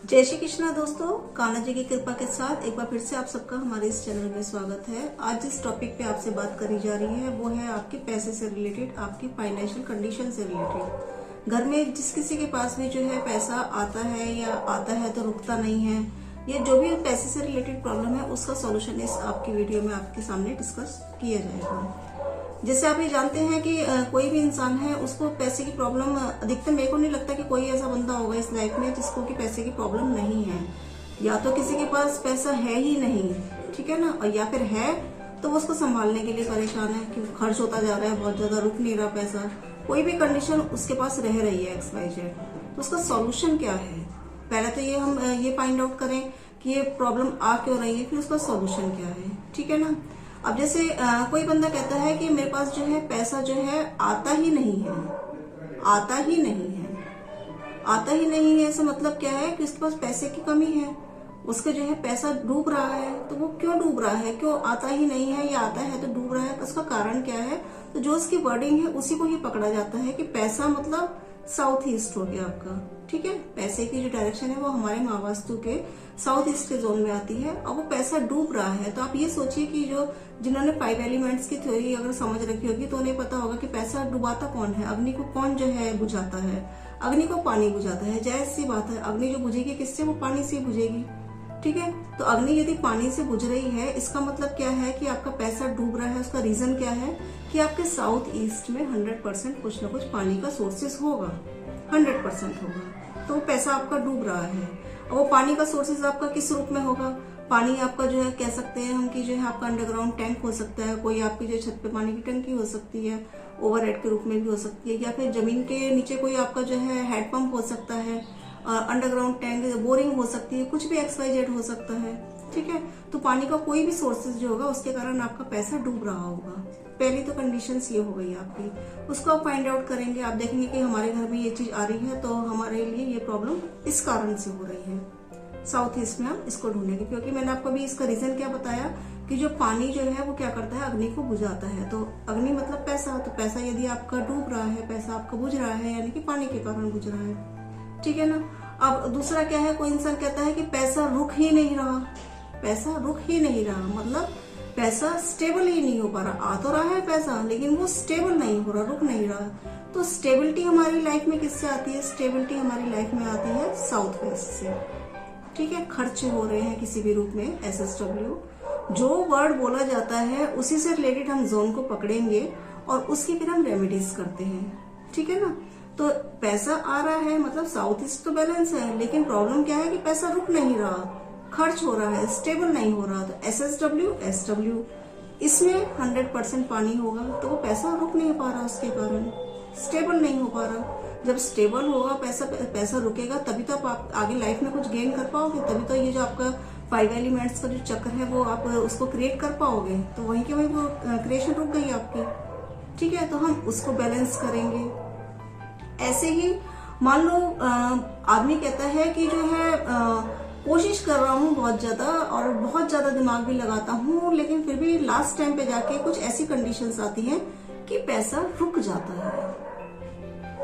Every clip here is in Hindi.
जय श्री कृष्णा दोस्तों, कान्हा जी की कृपा के साथ एक बार फिर से आप सबका हमारे इस चैनल में स्वागत है। आज जिस टॉपिक पे आपसे बात करी जा रही है वो है आपके पैसे से रिलेटेड, आपकी फाइनेंशियल कंडीशन से रिलेटेड। घर में जिस किसी के पास भी जो है पैसा आता है या आता है तो रुकता नहीं है, ये जो भी पैसे से रिलेटेड प्रॉब्लम है उसका सॉल्यूशन इस आपकी वीडियो में आपके सामने डिस्कस किया जाएगा। जैसे आप ये जानते हैं कि कोई भी इंसान है उसको पैसे की प्रॉब्लम, अधिकतर मेरे को नहीं लगता कि कोई ऐसा बंदा होगा इस लाइफ में जिसको कि पैसे की प्रॉब्लम नहीं है। या तो किसी के पास पैसा है ही नहीं, ठीक है ना, और या फिर है तो वो उसको संभालने के लिए परेशान है कि खर्च होता जा रहा है, बहुत ज्यादा रुक नहीं रहा पैसा, कोई भी कंडीशन उसके पास रह रही है XYZ। तो उसका सॉल्यूशन क्या है, पहले तो ये हम ये फाइंड आउट करें कि ये प्रॉब्लम आ क्यों रही है, फिर उसका सॉल्यूशन क्या है, ठीक है ना। अब जैसे कोई बंदा कहता है कि मेरे पास जो है पैसा जो है आता ही नहीं है, आता ही नहीं है, आता ही नहीं है। इसका मतलब क्या है कि उसके पास पैसे की कमी है, उसका जो है पैसा डूब रहा है। तो वो क्यों डूब रहा है, क्यों आता ही नहीं है या आता है तो डूब रहा है, उसका कारण क्या है। तो जो उसकी वर्डिंग है उसी को ही पकड़ा जाता है कि पैसा मतलब साउथ ईस्ट हो गया आपका, ठीक है। पैसे की जो डायरेक्शन है वो हमारे महावास्तु के साउथ ईस्ट के जोन में आती है और वो पैसा डूब रहा है। तो आप ये सोचिए कि जो जिन्होंने 5 एलिमेंट्स की थ्योरी अगर समझ रखी होगी तो उन्हें पता होगा कि पैसा डुबाता कौन है, अग्नि को कौन जो है बुझाता है, अग्नि को पानी बुझाता है। जायज सी बात है, अग्नि जो बुझेगी किससे, वो पानी से बुझेगी, ठीक है। तो अग्नि यदि पानी से बुझ रही है, इसका मतलब क्या है कि आपका पैसा डूब रहा है। उसका रीजन क्या है कि आपके साउथ ईस्ट में 100% कुछ ना कुछ पानी का सोर्सेस होगा, 100% होगा, तो पैसा आपका डूब रहा है। और वो पानी का सोर्सेज आपका किस रूप में होगा, पानी आपका जो है कह सकते हैं हम कि जो है आपका अंडरग्राउंड टैंक हो सकता है, कोई आपकी जो छत पे पानी की टंकी हो सकती है, ओवरहेड के रूप में भी हो सकती है, या फिर जमीन के नीचे कोई आपका जो है हैंड पंप हो सकता है, अंडरग्राउंड टैंक, बोरिंग हो सकती है, कुछ भी XYZ हो सकता है, ठीक है। तो पानी का कोई भी सोर्सेज जो होगा उसके कारण आपका पैसा डूब रहा होगा। पहली तो कंडीशंस ये हो गई आपकी, उसको आप फाइंड आउट करेंगे। आप देखेंगे कि हमारे घर में ये चीज आ रही है तो हमारे लिए ये प्रॉब्लम इस कारण से हो रही है। साउथ ईस्ट में हम इसको ढूंढेंगे, क्योंकि मैंने आपको भी इसका रीजन क्या बताया कि जो पानी जो है वो क्या करता है, अग्नि को बुझाता है। तो अग्नि मतलब पैसा, तो पैसा यदि आपका डूब रहा है, पैसा आपका बुझ रहा है, यानी कि पानी के कारण बुझ रहा है, ठीक है ना। अब दूसरा क्या है, कोई इंसान कहता है कि पैसा रुक ही नहीं रहा, पैसा रुक ही नहीं रहा, मतलब पैसा स्टेबल ही नहीं हो पा रहा। आ तो रहा है पैसा लेकिन वो स्टेबल नहीं हो रहा, रुक नहीं रहा। तो स्टेबिलिटी हमारी लाइफ में किससे आती है, स्टेबिलिटी हमारी लाइफ में आती है साउथ वेस्ट से, ठीक है। खर्च हो रहे हैं किसी भी रूप में, SSW जो वर्ड बोला जाता है उसी से रिलेटेड हम जोन को पकड़ेंगे और उसकी फिर हम रेमेडीज करते हैं, ठीक है ना। तो पैसा आ रहा है मतलब साउथ ईस्ट तो बैलेंस है, लेकिन प्रॉब्लम क्या है कि पैसा रुक नहीं रहा, खर्च हो रहा है, स्टेबल नहीं हो रहा। तो SSW इसमें 100% पानी होगा तो वो पैसा रुक नहीं पा रहा, उसके कारण स्टेबल नहीं हो पा रहा। जब स्टेबल होगा पैसा रुकेगा तभी तो आप आगे लाइफ में कुछ गेन कर पाओगे, तभी तो ये जो आपका 5 एलिमेंट्स का जो चक्र है वो आप उसको क्रिएट कर पाओगे। तो वहीं के वहीं वो क्रिएशन रुक गई आपकी, ठीक है। तो हम उसको बैलेंस करेंगे। ऐसे ही मान लो आदमी कहता है कि जो है कोशिश कर रहा हूँ बहुत ज्यादा और बहुत ज्यादा दिमाग भी लगाता हूँ, लेकिन फिर भी लास्ट टाइम पे जाके कुछ ऐसी कंडीशंस आती हैं कि पैसा रुक जाता है।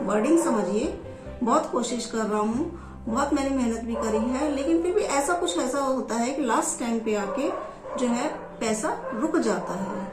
वर्डिंग समझिए, बहुत कोशिश कर रहा हूँ, बहुत मैंने मेहनत भी करी है, लेकिन फिर भी ऐसा होता है कि लास्ट टाइम पे आके जो है पैसा रुक जाता है।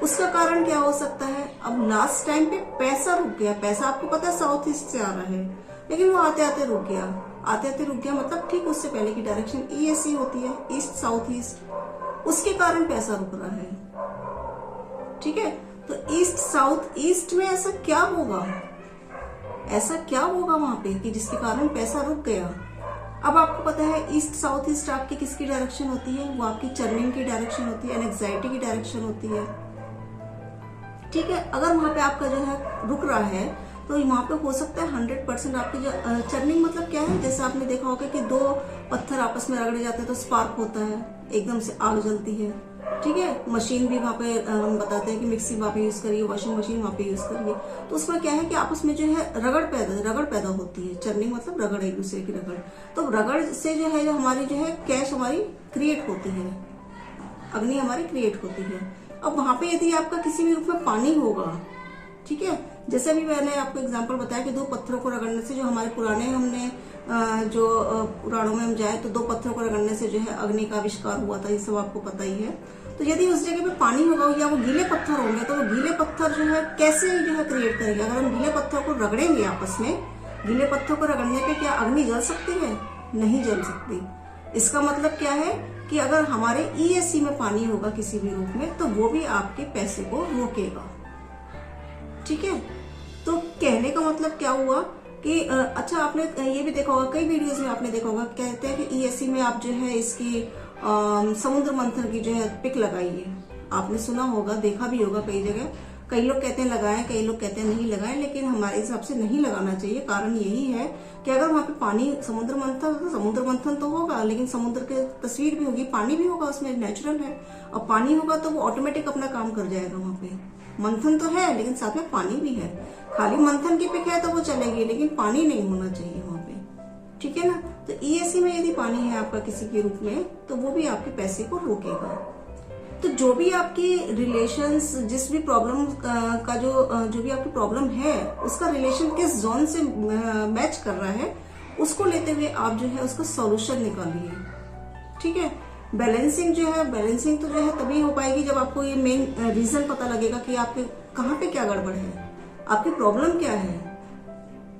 उसका कारण क्या हो सकता है, अब लास्ट टाइम पे पैसा रुक गया, पैसा आपको पता है साउथ ईस्ट से आ रहा है, लेकिन वो आते आते रुक गया, आते आते रुक गया, मतलब ठीक उससे पहले की डायरेक्शन ESE होती है, ईस्ट साउथ ईस्ट, उसके कारण पैसा रुक रहा है, ठीक है। तो ईस्ट साउथ ईस्ट में ऐसा क्या होगा, ऐसा क्या होगा वहां पे कि जिसके कारण पैसा रुक गया। अब आपको पता है ईस्ट साउथ ईस्ट आपकी किसकी डायरेक्शन होती है, वो आपकी चर्निंग की डायरेक्शन होती है, एंग्जाइटी की डायरेक्शन होती है, ठीक है। अगर वहां पे आपका जो है रुक रहा है तो वहां पे हो सकता है 100% आपकी जो चर्निंग मतलब क्या है, जैसे आपने देखा होगा कि 2 पत्थर आपस में रगड़े जाते हैं तो स्पार्क होता है, एकदम से आग जलती है, ठीक है। मशीन भी वहां पे हम बताते हैं कि मिक्सी वहां पे यूज करिए, वॉशिंग मशीन वहां पे यूज करिए, तो उसमें क्या है कि आपस में जो है रगड़ पैदा होती है। चर्निंग मतलब रगड़, एक दूसरे की रगड़। तो रगड़ से जो है हमारी जो है कैश हमारी क्रिएट होती है, अग्नि हमारी क्रिएट होती है। अब वहां पे यदि आपका किसी भी रूप में पानी होगा, ठीक है, जैसे भी मैंने आपको एग्जांपल बताया कि 2 पत्थरों को रगड़ने से जो हमारे पुराने हमने जो पुराणों में हम जाए तो 2 पत्थरों को रगड़ने से जो है अग्नि का आविष्कार हुआ था, ये सब आपको पता ही है। तो यदि उस जगह पे पानी होगा या वो गीले पत्थर होंगे तो वो गीले पत्थर जो है कैसे जो है क्रिएट करेंगे। अगर हम गीले पत्थर को रगड़ेंगे आपस में, गीले पत्थर को रगड़ने पे क्या अग्नि जल सकती है? नहीं जल सकती। इसका मतलब क्या है कि अगर हमारे ESC में पानी होगा किसी भी रूप में तो वो भी आपके पैसे को रोकेगा। ठीक है, तो कहने का मतलब क्या हुआ कि अच्छा आपने ये भी देखा होगा, कई वीडियोस में आपने देखा होगा, कहते हैं कि ESC में आप जो है इसकी समुद्र मंथन की जो है पिक लगाइए। आपने सुना होगा, देखा भी होगा कई जगह। कई लोग कहते हैं लगाएं, कई लोग कहते हैं नहीं लगाएं, लेकिन हमारे हिसाब से नहीं लगाना चाहिए। कारण यही है कि अगर वहां पे पानी समुद्र मंथन तो होगा, लेकिन समुद्र की तस्वीर भी होगी, पानी भी होगा, उसमें नेचुरल है, और पानी होगा तो वो ऑटोमेटिक अपना काम कर जाएगा। वहां पे मंथन तो है लेकिन साथ में पानी भी है। खाली मंथन की पिक है तो वो चलेगी, लेकिन पानी नहीं होना चाहिए वहां पे। ठीक है ना। तो ESC में यदि पानी है आपका किसी के रूप में तो वो भी आपके पैसे को रोकेगा। तो जो भी आपकी रिलेशंस, जिस भी प्रॉब्लम का जो भी आपकी प्रॉब्लम है उसका रिलेशन किस जोन से मैच कर रहा है, उसको लेते हुए आप जो है उसका सॉल्यूशन निकालिए। ठीक है। बैलेंसिंग तो जो है तभी हो पाएगी जब आपको ये मेन रीजन पता लगेगा कि आपके कहाँ पे क्या गड़बड़ है, आपकी प्रॉब्लम क्या है।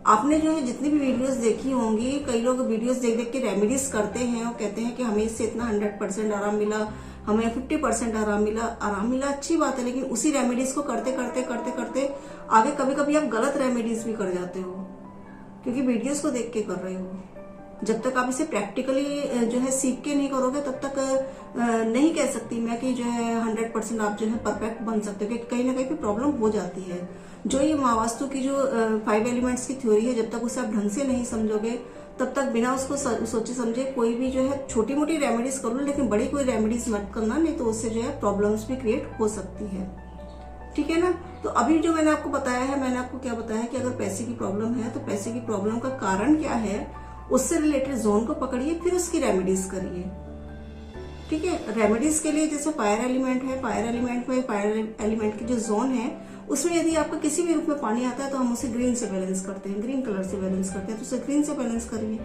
आपने जो है जितनी भी वीडियोस देखी होंगी, कई लोग वीडियोस देख देख के रेमेडीज करते हैं और कहते हैं कि हमें इससे इतना 100% आराम मिला, हमें 50% आराम मिला। अच्छी बात है, लेकिन उसी रेमेडीज को करते करते आगे कभी कभी आप गलत रेमेडीज भी कर जाते हो, क्योंकि वीडियोस को देख के कर रहे हो। जब तक आप इसे प्रैक्टिकली जो है सीख के नहीं करोगे तब तक नहीं कह सकती मैं कि जो है 100% आप जो है परफेक्ट बन सकते हो, क्योंकि कहीं ना कहीं प्रॉब्लम हो जाती है। जो ये महावास्तु की जो 5 एलिमेंट्स की थ्योरी है, जब तक उसे आप ढंग से नहीं समझोगे तब तक बिना उसको सोचे समझे कोई भी जो है छोटी मोटी रेमेडीज करो, लेकिन बड़ी कोई रेमेडीज मत करना, नहीं तो उससे जो है प्रॉब्लम्स भी क्रिएट हो सकती है। ठीक है ना। तो अभी जो मैंने आपको बताया है, मैंने आपको क्या बताया कि अगर पैसे की प्रॉब्लम है तो पैसे की प्रॉब्लम का कारण क्या है, उससे रिलेटेड जोन को पकड़िए, फिर उसकी रेमेडीज करिए। ठीक है। रेमेडीज के लिए जैसे फायर एलिमेंट है, फायर एलिमेंट की जो जोन है उसमें यदि आपका किसी भी रूप में पानी आता है तो हम उसे ग्रीन से बैलेंस करते हैं, ग्रीन कलर से बैलेंस करते हैं, तो उसे ग्रीन से बैलेंस करिए।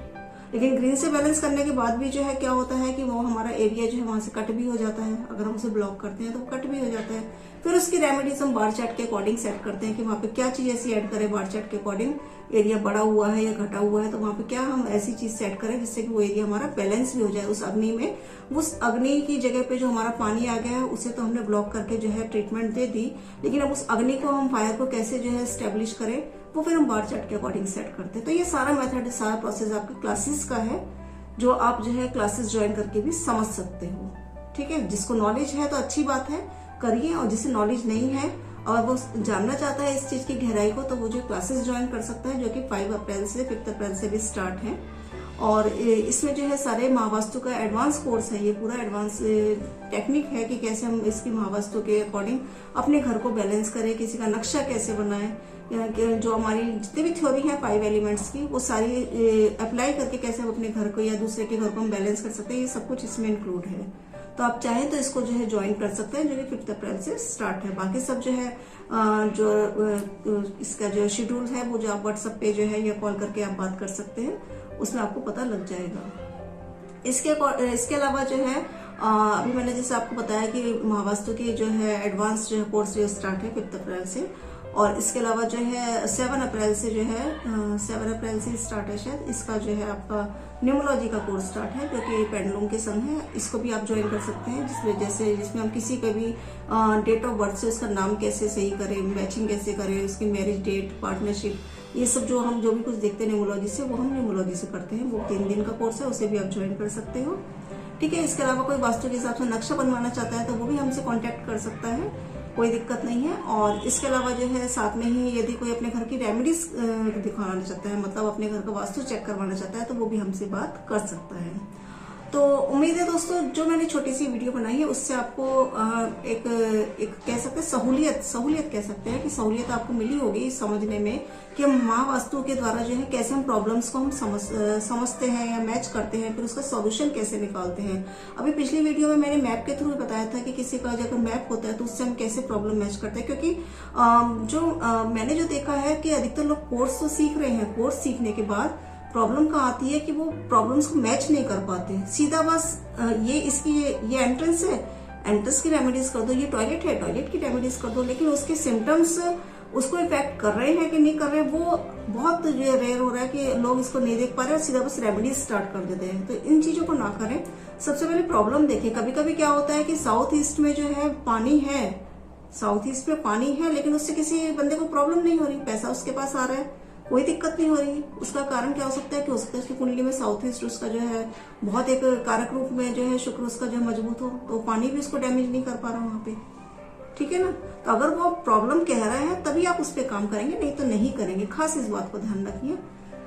लेकिन ग्रीन से बैलेंस करने के बाद भी जो है क्या होता है कि वो हमारा एरिया जो है वहां से कट भी हो जाता है। अगर हम उसे ब्लॉक करते हैं तो कट भी हो जाता है। फिर उसकी रेमेडीज हम बार चार्ट के अकॉर्डिंग सेट करते हैं कि वहां पे क्या चीज ऐसी ऐड करें, बार चार्ट के अकॉर्डिंग एरिया बढ़ा हुआ है या घटा हुआ है तो वहां पे क्या हम ऐसी चीज सेट करें जिससे कि वो एरिया हमारा बैलेंस भी हो जाए उस अग्नि में। उस अग्नि की जगह पे जो हमारा पानी आ गया है उसे तो हमने ब्लॉक करके जो है ट्रीटमेंट दे दी, लेकिन अब उस अग्नि को हम फायर को कैसे जो है स्टेब्लिश करें वो फिर हम बार चार्ट के अकॉर्डिंग सेट करते हैं। तो ये सारा मेथड, सारा प्रोसेस आपके क्लासेस का है, जो आप जो है क्लासेस ज्वाइन करके भी समझ सकते हो। ठीक है। जिसको नॉलेज है तो अच्छी बात है, करिए, और जिसे नॉलेज नहीं है और वो जानना चाहता है इस चीज की गहराई को तो वो जो क्लासेस ज्वाइन कर सकता है, जो कि 5 अप्रैल से 5 अप्रैल से भी स्टार्ट है। और इसमें जो है सारे महावास्तु का एडवांस कोर्स है, ये पूरा एडवांस टेक्निक है कि कैसे हम इसकी महावास्तु के अकॉर्डिंग अपने घर को बैलेंस करें, किसी का नक्शा कैसे बनाएं, जो हमारी जितनी भी थ्योरी है 5 एलिमेंट्स की वो सारी अप्लाई करके कैसे हम अपने घर को या दूसरे के घर को हम बैलेंस कर सकते हैं, ये सब कुछ इसमें इंक्लूड है। तो आप चाहें तो इसको जो है ज्वाइन कर सकते हैं, जो कि 5 अप्रैल से स्टार्ट है। बाकी सब जो है जो इसका जो शेड्यूल है वो जो आप व्हाट्सएप पे जो है या कॉल करके आप बात कर सकते हैं, उसमें आपको पता लग जाएगा। इसके अलावा जो है अभी मैंने जैसे आपको बताया कि महावास्तु की जो है एडवांस जो है कोर्स जो स्टार्ट है 5 अप्रैल से, और इसके अलावा जो है 7 अप्रैल से जो है 7 अप्रैल से स्टार्ट है शायद, इसका जो है आपका न्यूमोलॉजी का कोर्स स्टार्ट है, जो कि पेंडुलम के संग है। इसको भी आप ज्वाइन कर सकते हैं, जिसमें हम किसी का भी डेट ऑफ बर्थ से उसका नाम कैसे सही करें, मैचिंग कैसे करें, उसकी मैरिज डेट, पार्टनरशिप, ये सब जो हम जो भी कुछ देखते हैं न्यूमोलॉजी से, वो हम न्यूमोलॉजी से करते हैं। वो 3 दिन का कोर्स है, उसे भी आप ज्वाइन कर सकते हो। ठीक है। इसके अलावा कोई वास्तु के हिसाब से नक्शा बनवाना चाहता है तो वो भी हमसे कॉन्टेक्ट कर सकता है, कोई दिक्कत नहीं है। और इसके अलावा जो है साथ में ही यदि कोई अपने घर की रेमेडीज दिखाना चाहता है, मतलब अपने घर का वास्तु चेक करवाना चाहता है, तो वो भी हमसे बात कर सकता है। तो उम्मीद है दोस्तों जो मैंने छोटी सी वीडियो बनाई है उससे आपको एक कह सकते हैं सहूलियत कह सकते हैं कि सहूलियत आपको मिली होगी समझने में कि महावास्तु के द्वारा जो है कैसे हम प्रॉब्लम्स को हम समझते हैं या मैच करते हैं, फिर उसका सॉल्यूशन कैसे निकालते हैं। अभी पिछली वीडियो में मैंने मैप के थ्रू बताया था कि किसी का अगर मैप होता है तो उससे हम कैसे प्रॉब्लम मैच करते हैं, क्योंकि मैंने जो देखा है कि अधिकतर लोग कोर्स तो सीख रहे हैं, कोर्स सीखने के बाद प्रॉब्लम कहाँ आती है कि वो प्रॉब्लम्स को मैच नहीं कर पाते। सीधा बस ये एंट्रेंस है, एंट्रेंस की रेमेडीज कर दो, ये टॉयलेट है, टॉयलेट की रेमेडीज कर दो, लेकिन उसके सिम्टम्स उसको इफेक्ट कर रहे हैं कि नहीं कर रहे, वो बहुत रेयर हो रहा है कि लोग इसको नहीं देख पा रहे और सीधा बस रेमेडीज स्टार्ट कर देते हैं। तो इन चीजों को ना करें। सबसे पहले प्रॉब्लम देखें। कभी कभी क्या होता है कि साउथ ईस्ट में जो है पानी है, साउथ ईस्ट में पानी है, लेकिन उससे किसी बंदे को प्रॉब्लम नहीं हो रही, पैसा उसके पास आ रहा है, कोई दिक्कत नहीं हो रही। उसका कारण क्या हो सकता है कि हो सकता है उसकी कुंडली में साउथ ईस्ट उसका जो है बहुत एक कारक रूप में जो है शुक्र उसका जो मजबूत हो, तो पानी भी उसको डैमेज नहीं कर पा रहा वहां पे, ठीक है ना। तो अगर वो प्रॉब्लम कह रहा है तभी आप उस पर काम करेंगे, नहीं तो नहीं करेंगे। खास इस बात को ध्यान रखिए।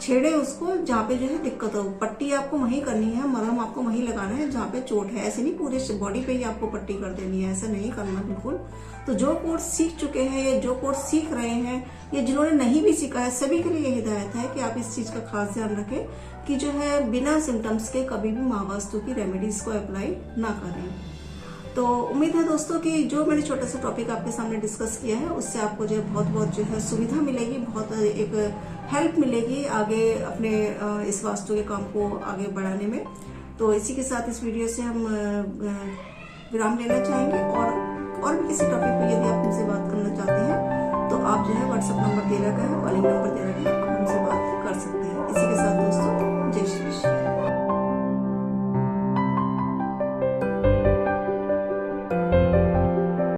छेड़े उसको जहाँ पे जो है दिक्कत हो, पट्टी आपको वहीं करनी है, मरहम आपको वहीं लगाना है जहाँ पे चोट है। ऐसे नहीं पूरे बॉडी पे ही आपको पट्टी कर देनी है, ऐसा नहीं करना बिल्कुल। तो जो कोर्स सीख चुके हैं या जो कोर्स सीख रहे हैं या जिन्होंने नहीं भी सीखा है, सभी के लिए हिदायत है कि आप इस चीज का खास ध्यान रखें कि जो है बिना सिम्टम्स के कभी भी महावास्तु की रेमेडीज को अप्लाई ना करें। तो उम्मीद है दोस्तों कि जो मैंने छोटा सा टॉपिक आपके सामने डिस्कस किया है उससे आपको जो बहुत जो है सुविधा मिलेगी, बहुत एक हेल्प मिलेगी आगे अपने इस वास्तु के काम को आगे बढ़ाने में। तो इसी के साथ इस वीडियो से हम विराम लेना चाहेंगे और भी किसी टॉपिक पर यदि आप मुझसे बात करना चाहते हैं तो आप जो है व्हाट्सएप नंबर दे रखा है, कॉलिंग नंबर दे रखा है,